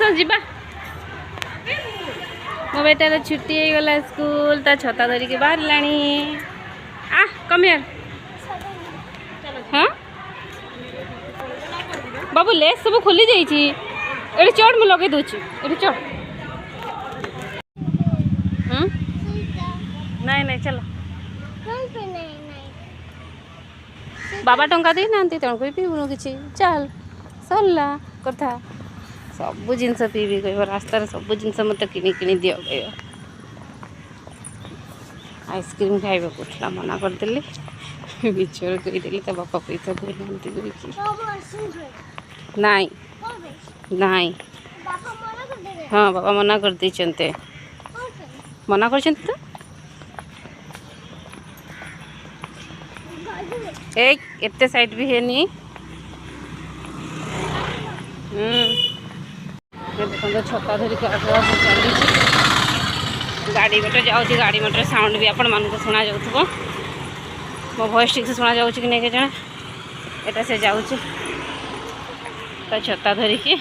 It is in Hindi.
आस जीवा मो बेटार छुट्टी हो गला स्कूल ता छता धरिकी बाहर लाणी आ कम हियर हाँ बाबू लेस सब खोली जाइए ये चढ़ मुझे लगे दूची ये चढ़ नहीं नहीं चलो बाबा टंका दे ना तेणुक पीबुन कि चल सरला कथा सब जिनस पीबी कह रास्तार सब जिन मत कि दियो कह आइसक्रीम खाइबा कहला मना करदेली मिछर कहीदेली तो बापा पैसा देना नाई नाई हाँ बाबा मना कर देते मना कर तो एते साइड भी है नहीं देखो छता धरिक चली गाड़ी मोटर जाऊँगी गाड़ी मोटर साउंड भी आपण मानक शुणा जाऊँ मो वॉइस ठीक से शुणा जाऊँ कि नहीं के जाने एटा से जाऊँ तो छता धरिकी